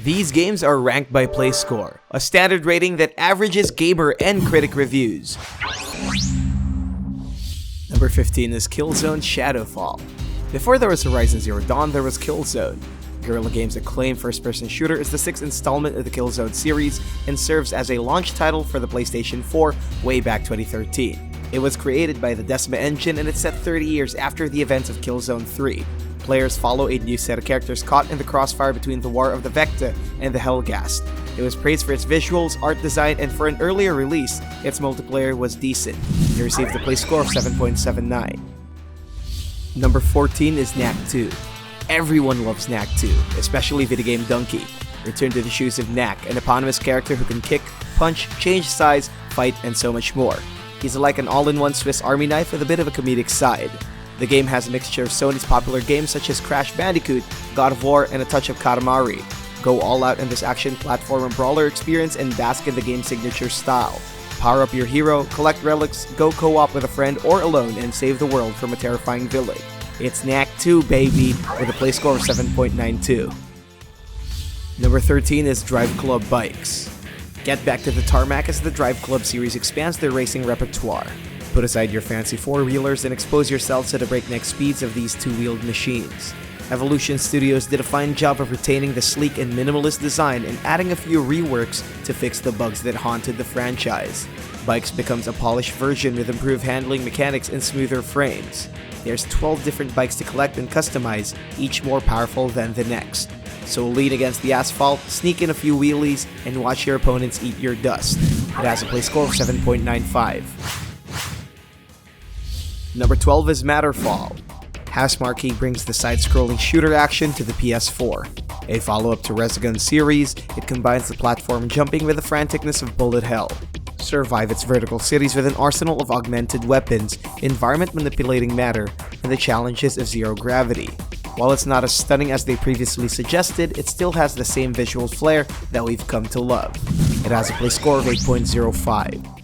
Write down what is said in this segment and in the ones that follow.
These games are ranked by play score, a standard rating that averages gamer and critic reviews. Number 15 is Killzone Shadowfall. Before there was Horizon Zero Dawn, there was Killzone. Guerrilla Games' acclaimed first-person shooter is the sixth installment of the Killzone series and serves as a launch title for the PlayStation 4 way back 2013. It was created by the Decima engine and it's set 30 years after the events of Killzone 3. Players follow a new set of characters caught in the crossfire between the War of the Vecta and the Helghast. It was praised for its visuals, art design, and for an earlier release, its multiplayer was decent. It received a play score of 7.79. Number 14 is Knack 2. Everyone loves Knack 2, especially video game Donkey. Return to the shoes of Knack, an eponymous character who can kick, punch, change size, fight, and so much more. He's like an all-in-one Swiss Army knife with a bit of a comedic side. The game has a mixture of Sony's popular games such as Crash Bandicoot, God of War, and a touch of Katamari. Go all out in this action platformer brawler experience and bask in the game's signature style. Power up your hero, collect relics, go co-op with a friend or alone, and save the world from a terrifying villain. It's Knack 2, baby, with a play score of 7.92. Number 13 is Driveclub Bikes. Get back to the tarmac as the Driveclub series expands their racing repertoire. Put aside your fancy four-wheelers and expose yourselves to the breakneck speeds of these two-wheeled machines. Evolution Studios did a fine job of retaining the sleek and minimalist design and adding a few reworks to fix the bugs that haunted the franchise. Bikes becomes a polished version with improved handling mechanics and smoother frames. There's 12 different bikes to collect and customize, each more powerful than the next. So lean against the asphalt, sneak in a few wheelies, and watch your opponents eat your dust. It has a play score of 7.95. Number 12 is Matterfall. Housemarque brings the side-scrolling shooter action to the PS4. A follow-up to Resogun series, it combines the platform jumping with the franticness of bullet hell. Survive its vertical cities with an arsenal of augmented weapons, environment-manipulating matter, and the challenges of zero gravity. While it's not as stunning as they previously suggested, it still has the same visual flair that we've come to love. It has a play score of 8.05.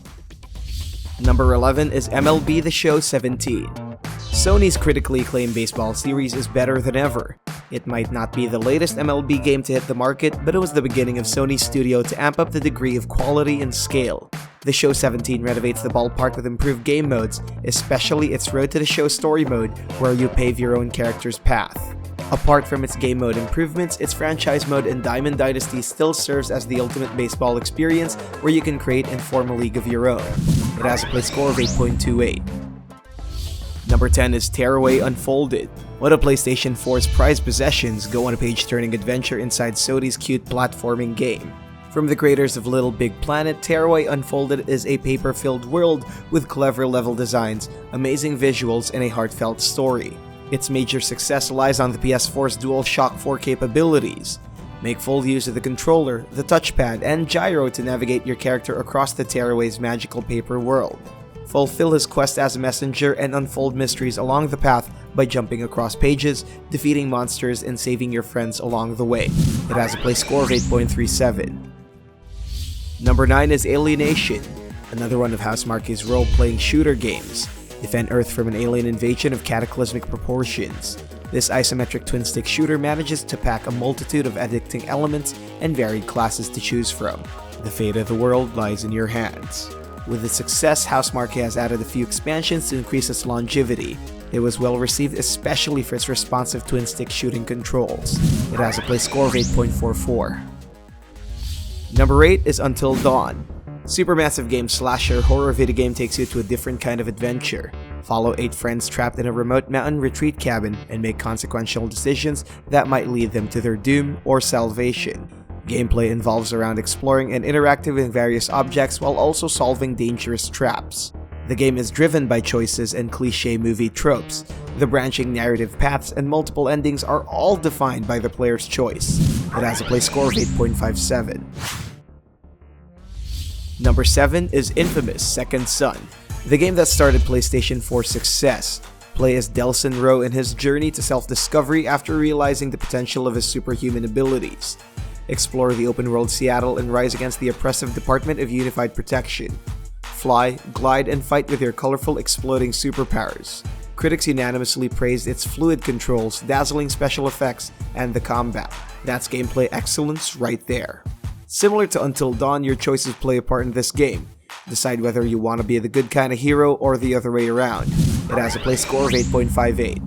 Number 11 is MLB The Show 17. Sony's critically acclaimed baseball series is better than ever. It might not be the latest MLB game to hit the market, but it was the beginning of Sony's studio to amp up the degree of quality and scale. The Show 17 renovates the ballpark with improved game modes, especially its Road to the Show story mode, where you pave your own character's path. Apart from its game mode improvements, its franchise mode in Diamond Dynasty still serves as the ultimate baseball experience where you can create and form a league of your own. It has a play score of 8.28. Number 10 is Tearaway Unfolded. One of PlayStation 4's prized possessions, go on a page-turning adventure inside Sony's cute platforming game. From the creators of Little Big Planet, Tearaway Unfolded is a paper-filled world with clever level designs, amazing visuals, and a heartfelt story. Its major success lies on the PS4's DualShock 4 capabilities. Make full use of the controller, the touchpad, and gyro to navigate your character across the Tearaway's magical paper world. Fulfill his quest as a messenger and unfold mysteries along the path by jumping across pages, defeating monsters, and saving your friends along the way. It has a play score of 8.37. Number 9 is Alienation, another one of Housemarque's role-playing shooter games. Defend Earth from an alien invasion of cataclysmic proportions. This isometric twin-stick shooter manages to pack a multitude of addicting elements and varied classes to choose from. The fate of the world lies in your hands. With its success, Housemarque has added a few expansions to increase its longevity. It was well received, especially for its responsive twin-stick shooting controls. It has a play score of 8.44. Number 8 is Until Dawn. Supermassive game slasher horror video game takes you to a different kind of adventure. Follow 8 friends trapped in a remote mountain retreat cabin and make consequential decisions that might lead them to their doom or salvation. Gameplay involves around exploring and interacting with various objects while also solving dangerous traps. The game is driven by choices and cliché movie tropes. The branching narrative paths and multiple endings are all defined by the player's choice. It has a play score of 8.57. Number 7 is Infamous Second Son, the game that started PlayStation 4's success. Play as Delson Rowe in his journey to self-discovery after realizing the potential of his superhuman abilities. Explore the open-world Seattle and rise against the oppressive Department of Unified Protection. Fly, glide, and fight with your colorful exploding superpowers. Critics unanimously praised its fluid controls, dazzling special effects, and the combat. That's gameplay excellence right there. Similar to Until Dawn, your choices play a part in this game. Decide whether you want to be the good kind of hero or the other way around. It has a play score of 8.58.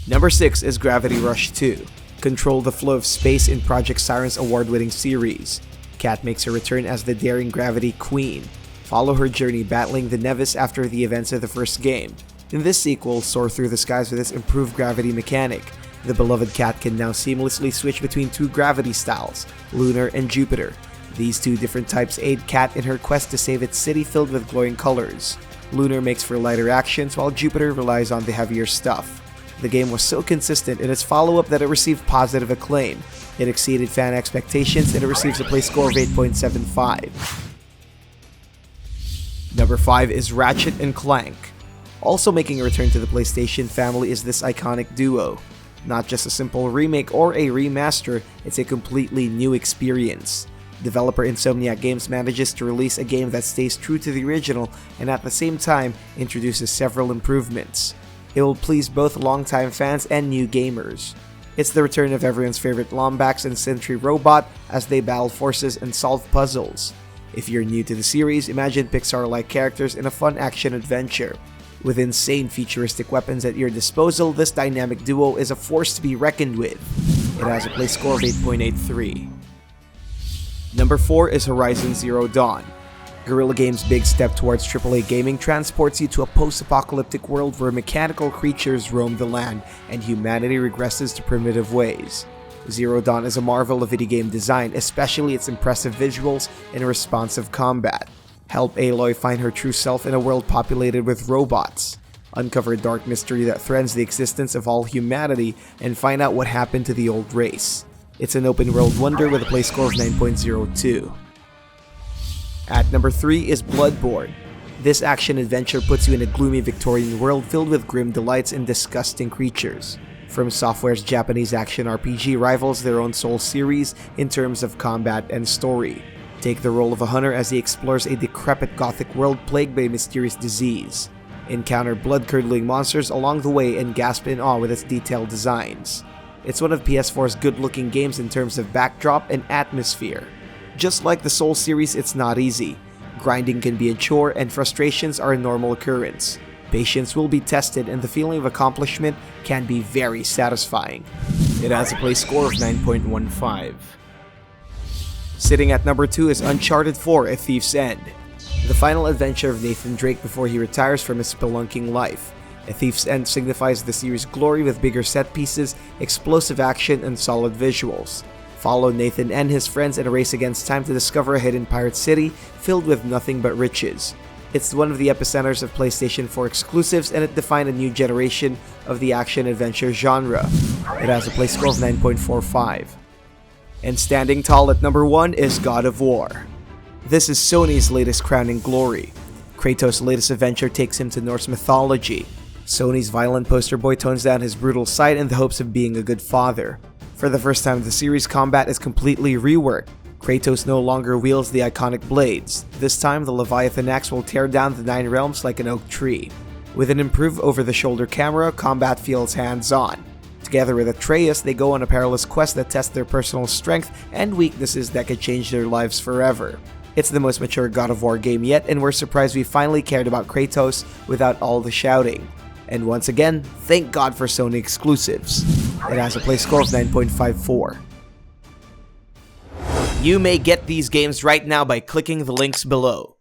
Number 6 is Gravity Rush 2. Control the flow of space in Project Siren's award-winning series. Kat makes her return as the daring Gravity Queen. Follow her journey battling the Nevis after the events of the first game. In this sequel, soar through the skies with its improved gravity mechanic. The beloved Kat can now seamlessly switch between two gravity styles, Lunar and Jupiter. These two different types aid Kat in her quest to save its city filled with glowing colors. Lunar makes for lighter actions, while Jupiter relies on the heavier stuff. The game was so consistent in its follow-up that it received positive acclaim. It exceeded fan expectations and it receives a play score of 8.75. Number 5 is Ratchet and Clank. Also making a return to the PlayStation family is this iconic duo. Not just a simple remake or a remaster, it's a completely new experience. Developer Insomniac Games manages to release a game that stays true to the original and at the same time introduces several improvements. It will please both longtime fans and new gamers. It's the return of everyone's favorite Lombax and Sentry robot as they battle forces and solve puzzles. If you're new to the series, imagine Pixar-like characters in a fun action-adventure. With insane futuristic weapons at your disposal, this dynamic duo is a force to be reckoned with. It has a play score of 8.83. Number 4 is Horizon Zero Dawn. Guerrilla Games' big step towards AAA gaming transports you to a post-apocalyptic world where mechanical creatures roam the land and humanity regresses to primitive ways. Zero Dawn is a marvel of video game design, especially its impressive visuals and responsive combat. Help Aloy find her true self in a world populated with robots. Uncover a dark mystery that threatens the existence of all humanity and find out what happened to the old race. It's an open world wonder with a play score of 9.02. At number 3 is Bloodborne. This action-adventure puts you in a gloomy Victorian world filled with grim delights and disgusting creatures. From Software's Japanese action RPG rivals their own Soul series in terms of combat and story. Take the role of a hunter as he explores a decrepit gothic world plagued by a mysterious disease. Encounter blood-curdling monsters along the way and gasp in awe with its detailed designs. It's one of PS4's good-looking games in terms of backdrop and atmosphere. Just like the Soul series, it's not easy. Grinding can be a chore and frustrations are a normal occurrence. Patience will be tested and the feeling of accomplishment can be very satisfying. It has a play score of 9.15. Sitting at number 2 is Uncharted 4: A Thief's End. The final adventure of Nathan Drake before he retires from his spelunking life. A Thief's End signifies the series' glory with bigger set pieces, explosive action, and solid visuals. Follow Nathan and his friends in a race against time to discover a hidden pirate city filled with nothing but riches. It's one of the epicenters of PlayStation 4 exclusives and it defined a new generation of the action-adventure genre. It has a play score of 9.45. And standing tall at number 1 is God of War. This is Sony's latest crowning glory. Kratos' latest adventure takes him to Norse mythology. Sony's violent poster boy tones down his brutal side in the hopes of being a good father. For the first time in the series, combat is completely reworked. Kratos no longer wields the iconic blades. This time, the Leviathan axe will tear down the 9 realms like an oak tree. With an improved over-the-shoulder camera, combat feels hands-on. Together with Atreus, they go on a perilous quest that tests their personal strength and weaknesses that could change their lives forever. It's the most mature God of War game yet, and we're surprised we finally cared about Kratos without all the shouting. And once again, thank God for Sony exclusives. It has a play score of 9.54. You may get these games right now by clicking the links below.